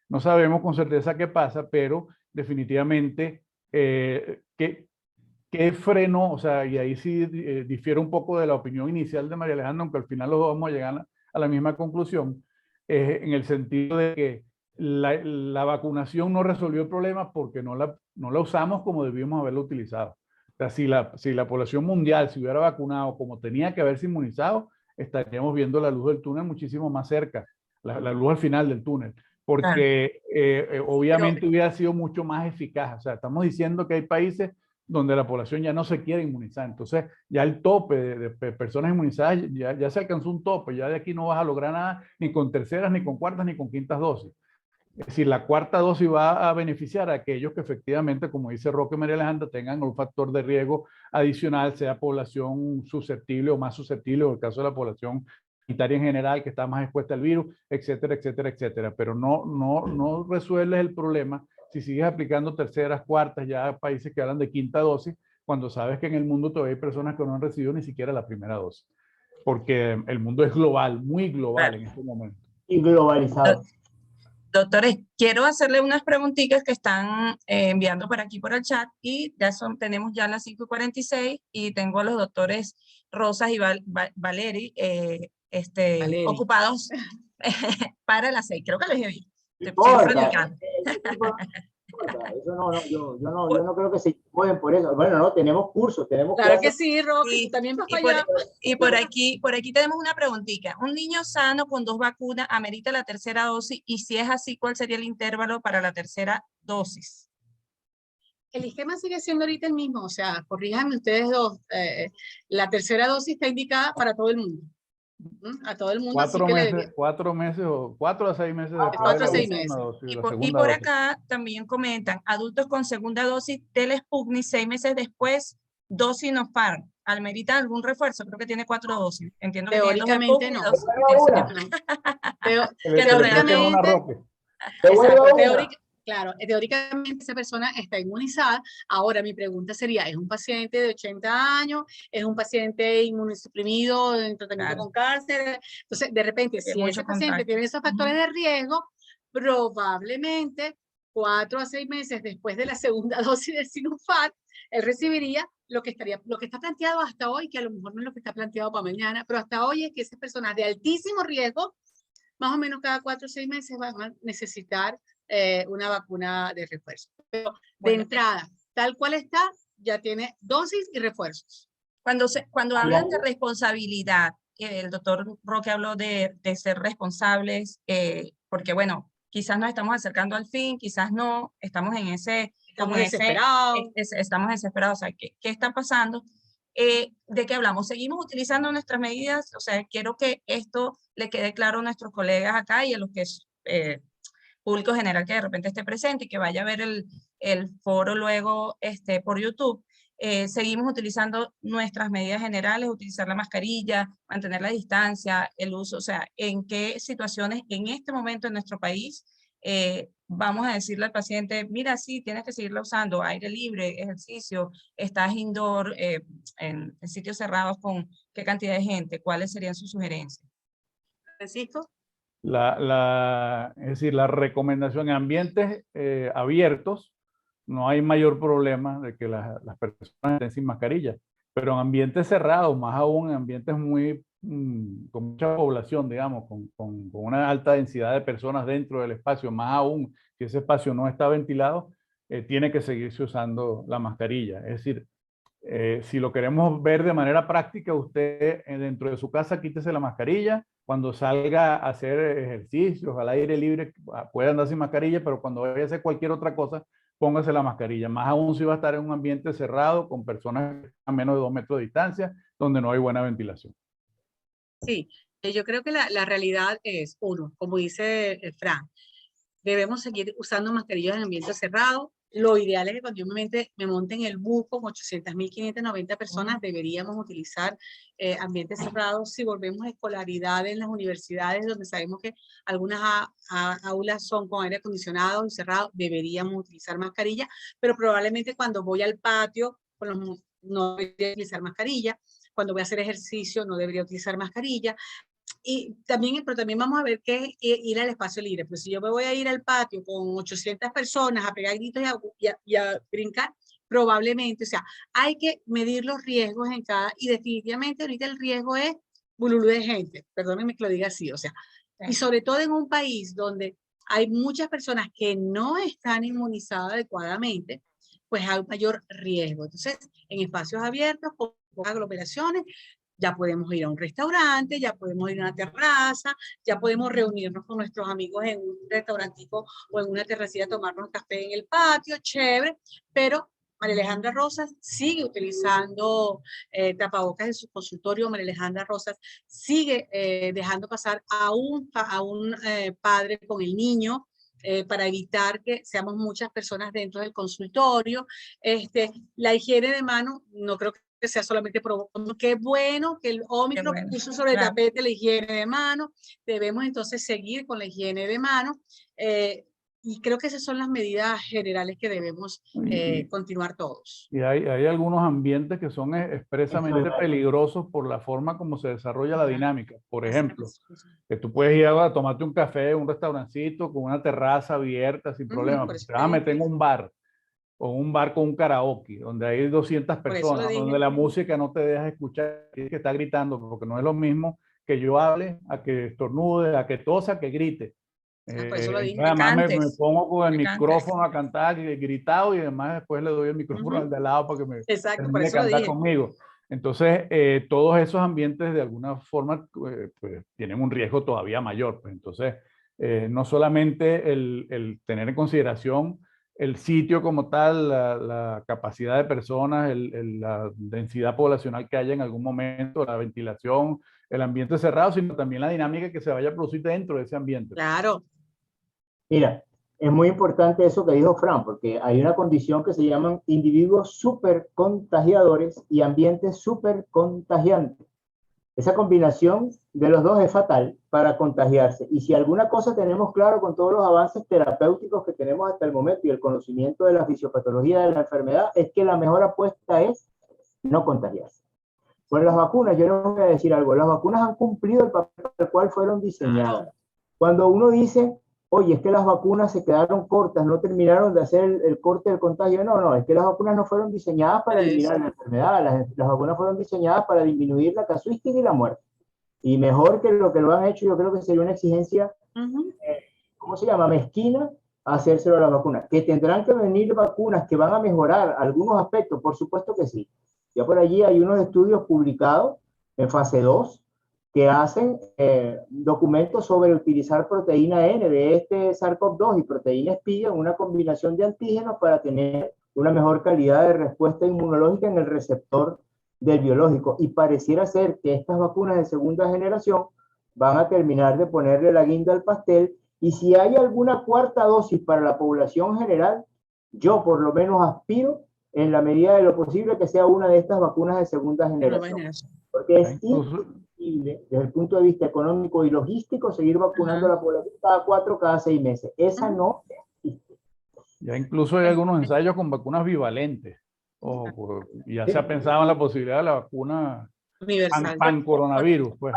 no sabemos con certeza qué pasa, pero definitivamente ¿qué frenó? O sea, y ahí sí difiere un poco de la opinión inicial de María Alejandra, aunque al final los dos vamos a llegar a la misma conclusión, en el sentido de que la vacunación no resolvió el problema porque no la usamos como debíamos haberla utilizado. O sea, si la población mundial se hubiera vacunado como tenía que haberse inmunizado, estaríamos viendo la luz del túnel muchísimo más cerca, la luz al final del túnel, porque obviamente hubiera sido mucho más eficaz. O sea, estamos diciendo que hay países donde la población ya no se quiere inmunizar. Entonces, ya el tope de personas inmunizadas ya se alcanzó un tope. Ya de aquí no vas a lograr nada, ni con terceras, ni con cuartas, ni con quintas dosis. Es decir, la cuarta dosis va a beneficiar a aquellos que efectivamente, como dice Roque y María Alejandra, tengan un factor de riesgo adicional, sea población susceptible o más susceptible, o en el caso de la población sanitaria en general, que está más expuesta al virus, etcétera, etcétera, etcétera. Pero no resuelves el problema si sigues aplicando terceras, cuartas, ya países que hablan de quinta dosis, cuando sabes que en el mundo todavía hay personas que no han recibido ni siquiera la primera dosis. Porque el mundo es global, muy global en este momento. Y globalizado. Doctores, quiero hacerle unas preguntitas que están enviando por aquí por el chat, y tenemos ya las 5:46 y tengo a los doctores Rosas y Valeri ocupados para las 6. Creo que les he visto. Eso yo no creo que se pueden por eso. Bueno, no, tenemos cursos, tenemos claro clases. Que sí, Roque, también vas para allá. Y por aquí tenemos una preguntita. ¿Un niño sano con 2 vacunas amerita la tercera dosis? Y si es así, ¿cuál sería el intervalo para la tercera dosis? El esquema sigue siendo ahorita el mismo, o sea, corríjanme ustedes dos, la tercera dosis está indicada para todo el mundo. A todo el mundo. 4 meses o 4 a 6 meses después 4 a 6 meses. Y por acá también comentan, adultos con segunda dosis del Sputnik 6 meses después, 2 Sinopharm. ¿Amerita algún refuerzo? Creo que tiene 4 dosis. Entiendo que teóricamente no. Claro, teóricamente esa persona está inmunizada. Ahora mi pregunta sería, ¿es un paciente de 80 años? ¿Es un paciente inmunosuprimido en tratamiento con cáncer? Entonces, de repente, si ese paciente tiene esos factores de riesgo, probablemente 4 a 6 meses después de la segunda dosis de Sinopharm, él recibiría lo que está planteado hasta hoy, que a lo mejor no es lo que está planteado para mañana, pero hasta hoy es que esas personas de altísimo riesgo, más o menos cada 4 o 6 meses van a necesitar una vacuna de refuerzo. Pero de entrada, tal cual está, ya tiene dosis y refuerzos. Cuando hablan de responsabilidad, el doctor Roque habló de ser responsables, porque bueno, quizás nos estamos acercando al fin, quizás no, estamos en ese... Estamos desesperados. Estamos desesperados, o sea, ¿qué está pasando? ¿De qué hablamos? ¿Seguimos utilizando nuestras medidas? O sea, quiero que esto le quede claro a nuestros colegas acá y a los que es público general que de repente esté presente y que vaya a ver el foro luego por YouTube. seguimos utilizando nuestras medidas generales, utilizar la mascarilla, mantener la distancia, el uso, o sea, en qué situaciones en este momento en nuestro país vamos a decirle al paciente, mira, sí, tienes que seguirla usando, aire libre, ejercicio, estás indoor, en sitios cerrados con qué cantidad de gente, ¿cuáles serían sus sugerencias? Francisco. Es decir, la recomendación en ambientes abiertos, no hay mayor problema de que las personas estén sin mascarilla, pero en ambientes cerrados, más aún en ambientes muy con mucha población, digamos, con una alta densidad de personas dentro del espacio, más aún si ese espacio no está ventilado, tiene que seguirse usando la mascarilla. Es decir, si lo queremos ver de manera práctica, usted dentro de su casa quítese la mascarilla. Cuando salga a hacer ejercicios al aire libre, puede andar sin mascarilla, pero cuando vaya a hacer cualquier otra cosa, póngase la mascarilla. Más aún si va a estar en un ambiente cerrado con personas a menos de 2 metros de distancia, donde no hay buena ventilación. Sí, yo creo que la realidad es, uno, como dice Fran, debemos seguir usando mascarillas en ambiente cerrado. Lo ideal es que cuando yo me monte en el bus con 800.590 personas, deberíamos utilizar ambientes cerrados. Si volvemos a escolaridad en las universidades, donde sabemos que algunas aulas son con aire acondicionado y cerrado, deberíamos utilizar mascarilla, pero probablemente cuando voy al patio, no debería utilizar mascarilla. Cuando voy a hacer ejercicio, no debería utilizar mascarilla. Pero también vamos a ver qué es ir al espacio libre. Pero si yo me voy a ir al patio con 800 personas a pegar gritos y a brincar, probablemente, o sea, hay que medir los riesgos en cada, y definitivamente ahorita el riesgo es bululú de gente, perdónenme que lo diga así, o sea, y sobre todo en un país donde hay muchas personas que no están inmunizadas adecuadamente, pues hay mayor riesgo. Entonces, en espacios abiertos, con pocas aglomeraciones, ya podemos ir a un restaurante, ya podemos ir a una terraza, ya podemos reunirnos con nuestros amigos en un restaurantico o en una terracilla a tomarnos café en el patio, chévere, pero María Alejandra Rosas sigue utilizando tapabocas en su consultorio. María Alejandra Rosas sigue dejando pasar a un padre con el niño, para evitar que seamos muchas personas dentro del consultorio. La higiene de mano, no creo que sea solamente provocando. Qué bueno que el Omicron puso sobre el tapete la higiene de mano. Debemos entonces seguir con la higiene de mano. Y creo que esas son las medidas generales que debemos continuar todos. Y hay algunos ambientes que son expresamente peligrosos por la forma como se desarrolla la dinámica. Por ejemplo, que tú puedes ir a tomarte un café, un restaurancito con una terraza abierta sin problema. Te vas a meter en un bar o un bar con un karaoke, donde hay 200 personas, donde la música no te deja escuchar, tienes que estar gritando, porque no es lo mismo que yo hable, a que estornude, a que tosa, que grite. Además me pongo con el micrófono a cantar, gritado, y además después le doy el micrófono al de al lado para que me termine de cantar conmigo. Entonces, todos esos ambientes de alguna forma pues, tienen un riesgo todavía mayor. Pues. Entonces, no solamente el tener en consideración el sitio como tal, la capacidad de personas, la densidad poblacional que haya en algún momento, la ventilación, el ambiente cerrado, sino también la dinámica que se vaya a producir dentro de ese ambiente. Claro. Mira, es muy importante eso que dijo Fran, porque hay una condición que se llaman individuos súper contagiadores y ambientes súper contagiantes. Esa combinación de los dos es fatal para contagiarse. Y si alguna cosa tenemos claro con todos los avances terapéuticos que tenemos hasta el momento y el conocimiento de la fisiopatología de la enfermedad, es que la mejor apuesta es no contagiarse. Con las vacunas, yo les voy a decir algo, las vacunas han cumplido el papel para el cual fueron diseñadas. Cuando uno dice, oye, es que las vacunas se quedaron cortas, no terminaron de hacer el corte del contagio, no, es que las vacunas no fueron diseñadas para eliminar la enfermedad, las vacunas fueron diseñadas para disminuir la casuística y la muerte. Y mejor que lo han hecho, yo creo que sería una exigencia, ¿cómo se llama? Mezquina, hacérselo a las vacunas. Que tendrán que venir vacunas que van a mejorar algunos aspectos, por supuesto que sí. Ya por allí hay unos estudios publicados en fase 2 que hacen documentos sobre utilizar proteína N de este SARS-CoV-2 y proteína Spike en una combinación de antígenos para tener una mejor calidad de respuesta inmunológica en el receptor del biológico. Y pareciera ser que estas vacunas de segunda generación van a terminar de ponerle la guinda al pastel, y si hay alguna cuarta dosis para la población general, yo por lo menos aspiro en la medida de lo posible que sea una de estas vacunas de segunda generación. Porque es imposible, desde el punto de vista económico y logístico, seguir vacunando a la población cada 4, cada 6 meses. Esa no existe. Ya incluso hay algunos ensayos con vacunas bivalentes. Ojo, ya se ha pensado en la posibilidad de la vacuna universal. Pan-coronavirus. Pues.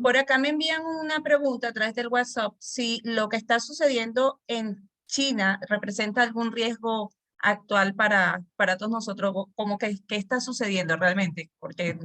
Por acá me envían una pregunta a través del WhatsApp, si lo que está sucediendo en China representa algún riesgo actual para todos nosotros, como que qué está sucediendo realmente, porque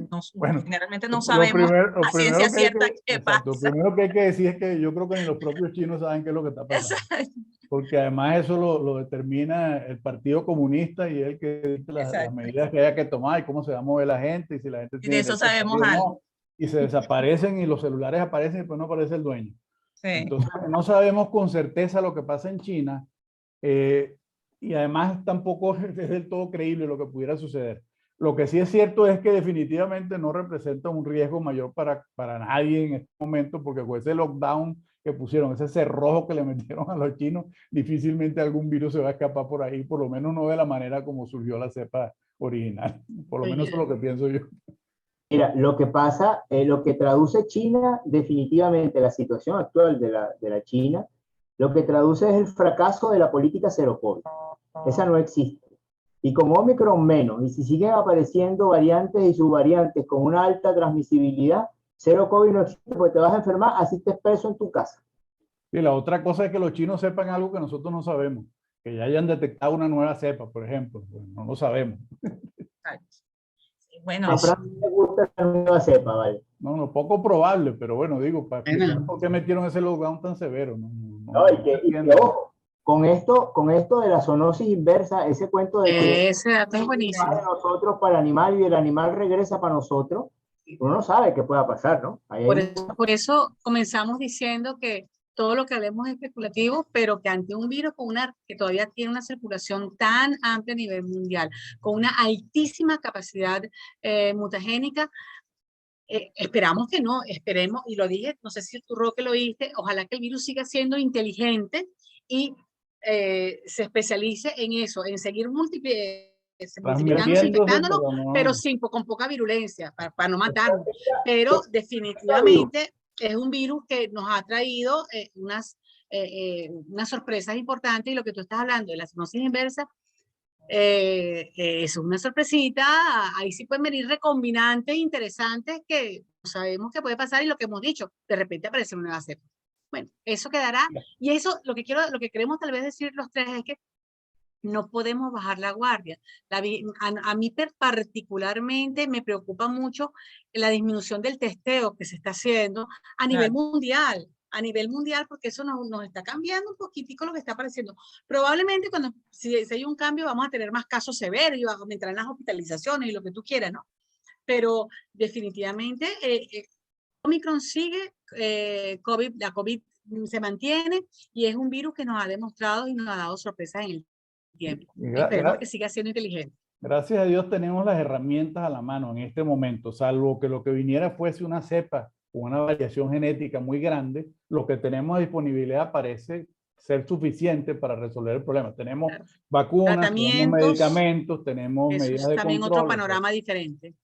generalmente no sabemos a ciencia cierta qué pasa. Lo primero que hay que decir es que yo creo que ni los propios chinos saben qué es lo que está pasando. Exacto. Porque además eso lo determina el Partido Comunista y es el que dice las medidas que haya que tomar y cómo se va a mover la gente y si la gente tiene... Y de eso sabemos algo. Y se desaparecen y los celulares aparecen y después no aparece el dueño. Sí. Entonces no sabemos con certeza lo que pasa en China y además tampoco es del todo creíble lo que pudiera suceder. Lo que sí es cierto es que definitivamente no representa un riesgo mayor para nadie en este momento, porque con ese lockdown que pusieron, ese cerrojo que le metieron a los chinos, difícilmente algún virus se va a escapar por ahí, por lo menos no de la manera como surgió la cepa original. Por lo menos eso es lo que pienso yo. Mira, lo que pasa, lo que traduce China, definitivamente la situación actual de la China, lo que traduce es el fracaso de la política cero COVID. Esa no existe. Y con Omicron menos, y si siguen apareciendo variantes y subvariantes con una alta transmisibilidad, cero COVID no existe porque te vas a enfermar, así te preso en tu casa. Y la otra cosa es que los chinos sepan algo que nosotros no sabemos, que ya hayan detectado una nueva cepa, por ejemplo, pues no lo sabemos. Bueno, a Francia le gusta la nueva cepa, ¿vale? No, poco probable, pero bueno, digo, para explicar por qué metieron ese lockdown tan severo. Y que ojo, con esto de la zoonosis inversa, ese cuento de que ese dato es buenísimo. De nosotros para el animal y el animal regresa para nosotros, uno no sabe qué pueda pasar, ¿no? Por eso comenzamos diciendo que todo lo que hablemos es especulativo, pero que ante un virus que todavía tiene una circulación tan amplia a nivel mundial, con una altísima capacidad mutagénica, esperamos que no, esperemos, y lo dije, no sé si tú, Roque, lo oíste, ojalá que el virus siga siendo inteligente y se especialice en eso, en seguir multiplicándose, infectándonos, pero con poca virulencia, para no matarnos. Pero definitivamente es un virus que nos ha traído unas sorpresas importantes, y lo que tú estás hablando de la zoonosis inversa, es una sorpresita. Ahí sí pueden venir recombinantes interesantes que sabemos que puede pasar, y lo que hemos dicho, de repente aparece una nueva cepa. Bueno, eso quedará, y eso lo que queremos tal vez decir los tres es que no podemos bajar la guardia. A mí particularmente me preocupa mucho la disminución del testeo que se está haciendo a nivel mundial. A nivel mundial, porque eso nos está cambiando un poquitico lo que está apareciendo. Probablemente si hay un cambio vamos a tener más casos severos y van a aumentar las hospitalizaciones y lo que tú quieras, ¿no? Pero definitivamente Omicron sigue, la COVID se mantiene, y es un virus que nos ha demostrado y nos ha dado sorpresas en el tiempo. Esperemos que siga siendo inteligente. Gracias a Dios tenemos las herramientas a la mano en este momento, salvo que lo que viniera fuese una cepa o una variación genética muy grande, lo que tenemos a disponibilidad parece ser suficiente para resolver el problema. Tenemos vacunas, tenemos medicamentos, tenemos medidas de también control. Otro panorama diferente.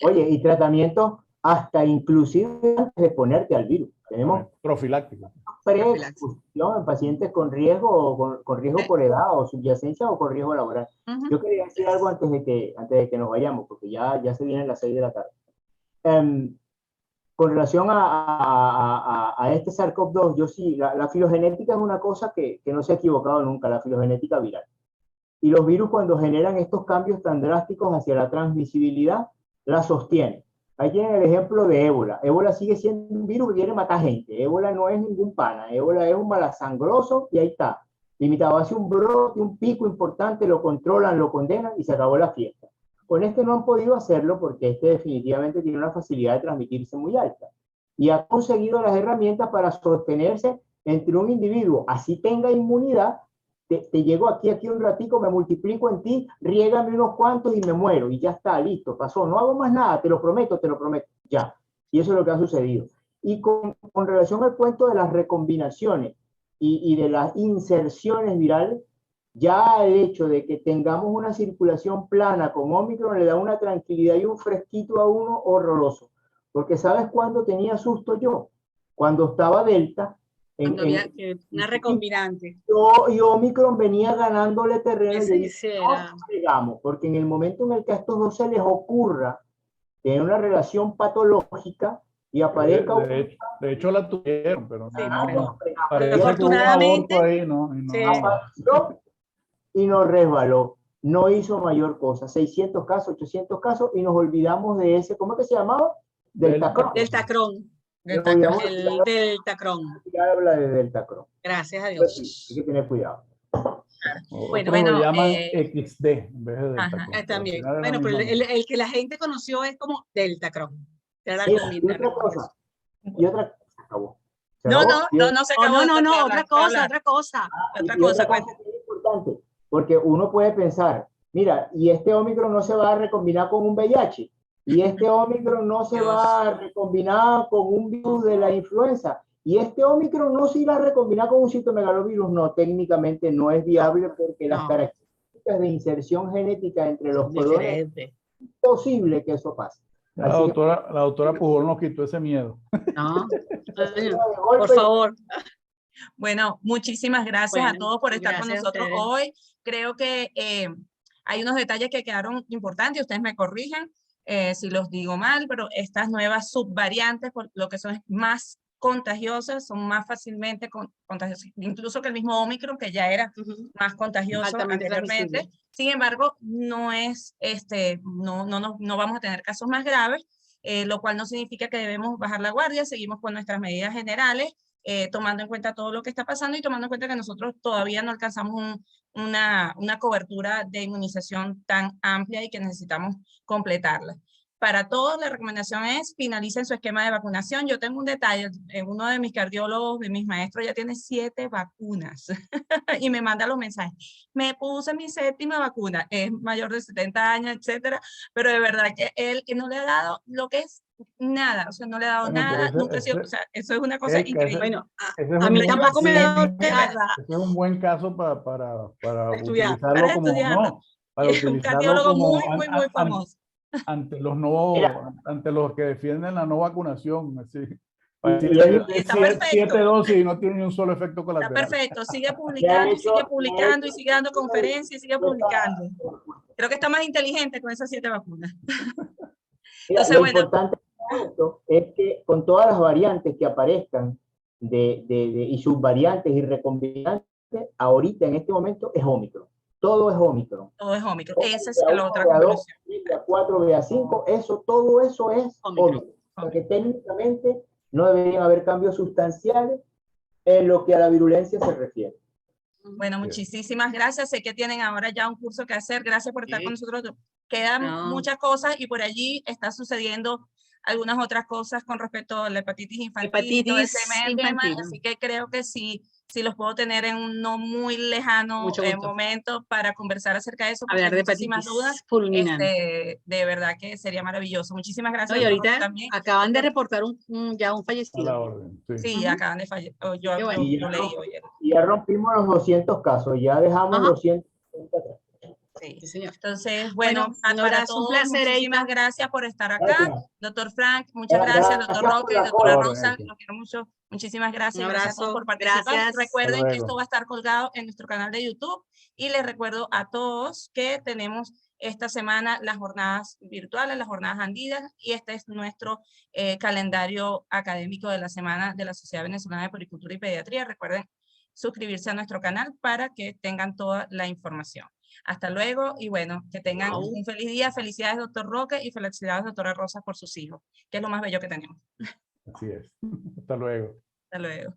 Oye, y tratamientos hasta inclusive antes de ponerte al virus. Tenemos profiláctico. Preexposición en pacientes con riesgo, con riesgo por edad o subyacencia o con riesgo laboral. Yo quería decir algo antes de que nos vayamos, porque ya se vienen las 6 de la tarde. Con relación a este SARS-CoV-2, yo sí, la filogenética es una cosa que no se ha equivocado nunca, la filogenética viral. Y los virus, cuando generan estos cambios tan drásticos hacia la transmisibilidad, la sostienen. Ahí tienen el ejemplo de ébola. Ébola sigue siendo un virus que quiere matar gente. Ébola no es ningún pana. Ébola es un malasangroso y ahí está. Limitado hace un brote, un pico importante, lo controlan, lo condenan y se acabó la fiesta. Con este no han podido hacerlo porque este definitivamente tiene una facilidad de transmitirse muy alta. Y ha conseguido las herramientas para sostenerse entre un individuo, así tenga inmunidad. Te llego aquí un ratico, me multiplico en ti, riégame unos cuantos y me muero, y ya está, listo, pasó, no hago más nada, te lo prometo, ya. Y eso es lo que ha sucedido. Y con relación al cuento de las recombinaciones y de las inserciones virales, Ya el hecho de que tengamos una circulación plana con Omicron le da una tranquilidad y un fresquito a uno horroroso. Porque ¿sabes cuándo tenía susto yo? Cuando estaba Delta. Cuando había una recombinante. Y Omicron venía ganándole terreno. Ese Y hiciera. llegamos, porque en el momento en el que a estos dos se les ocurra tener una relación patológica y aparezca... De hecho la tuvieron, pero Sí, parece afortunadamente, que hubo un aborto ahí, ¿no? Y no, sí. Apareció y nos resbaló. No hizo mayor cosa. 600 casos, 800 casos, y nos olvidamos de ese, ¿cómo es que se llamaba? Deltacron. Deltacron. Nos olvidamos El Deltacron. habla de Deltacron. Gracias a Pues sí, Dios. hay que tener cuidado. Otros lo llaman XD en vez de Deltacron. Pero al También. final es Bueno, lo pero mismo. el que la gente conoció es como Deltacron. Era la Mira, y combinación. otra cosa, se acabó. ¿Se No, acabó? no se acabó. Otra cosa. Otra Y cosa, otra cosa que es importante, porque uno puede pensar, mira, y este Omicron no se va a recombinar con un VIH, y este Omicron no se va a recombinar con un virus de la influenza, y este Omicron no se irá a recombinar con un citomegalovirus. No, técnicamente no es viable porque las características de inserción genética entre los colones es imposible que eso pase. La doctora Pujol nos quitó ese miedo. No, por favor. Bueno, muchísimas gracias a todos por estar con nosotros hoy. Creo que hay unos detalles que quedaron importantes, ustedes me corrigen si los digo mal, pero estas nuevas subvariantes, por lo que son más contagiosas, son más fácilmente contagiosas, incluso que el mismo Omicron, que ya era más contagioso anteriormente. Sin embargo, no es, no vamos a tener casos más graves, lo cual no significa que debemos bajar la guardia, seguimos con nuestras medidas generales, tomando en cuenta todo lo que está pasando y tomando en cuenta que nosotros todavía no alcanzamos una cobertura de inmunización tan amplia y que necesitamos completarla. Para todos, la recomendación es finalicen su esquema de vacunación. Yo tengo un detalle, uno de mis cardiólogos, de mis maestros, ya tiene 7 vacunas y me manda los mensajes. Me puse mi 7ª vacuna, es mayor de 70 años, etcétera, pero de verdad que él no le ha dado lo que es nada, o sea, no le ha dado nada, nunca ha sido, o sea, eso es una cosa increíble. Bueno, a mí tampoco me ha dado nada. Ese es un buen caso para estudiar, utilizarlo como, no, para es un utilizarlo cardiólogo como muy famoso. Ante los que defienden la no vacunación, así. Está perfecto. 7 dosis y no tiene ni un solo efecto colateral. Está perfecto, sigue publicando y sigue publicando y sigue dando conferencias y sigue publicando. Creo que está más inteligente con esas 7 vacunas. Entonces, lo importante de esto es que con todas las variantes que aparezcan y subvariantes y recombinantes, ahorita en este momento es Omicron. Todo es Omicron. Todo es Omicron. Esa es la otra conclusión. BA4, BA5, todo eso es Omicron. Porque técnicamente no deberían haber cambios sustanciales en lo que a la virulencia se refiere. Bueno, muchísimas gracias. Sé que tienen ahora ya un curso que hacer. Gracias por estar con nosotros. Quedan muchas cosas y por allí está sucediendo algunas otras cosas con respecto a la hepatitis infantil. Todo ese tema, así que creo que sí los puedo tener en un no muy lejano momento para conversar acerca de eso. Hablar de hepatitis dudas. De verdad que sería maravilloso. Muchísimas gracias. Y ahorita también acaban de reportar ya un fallecido. A la orden, sí, acaban de fallecer. Yo leí hoy. Ya rompimos los 200 casos, ya dejamos los 130 atrás. Sí, señor. Entonces, bueno, para todos, un placer, muchísimas gracias por estar acá. Doctor Frank, muchas gracias. Doctor Roque, doctora Rosa, los quiero mucho. Muchísimas gracias. Gracias a todos por participar. Recuerden que esto va a estar colgado en nuestro canal de YouTube y les recuerdo a todos que tenemos esta semana las jornadas virtuales, las jornadas andidas, y este es nuestro calendario académico de la semana de la Sociedad Venezolana de Puericultura y Pediatría. Recuerden suscribirse a nuestro canal para que tengan toda la información. Hasta luego y bueno, que tengan un feliz día. Felicidades, doctor Roque, y felicidades, doctora Rosa, por sus hijos, que es lo más bello que tenemos. Así es. Hasta luego. Hasta luego.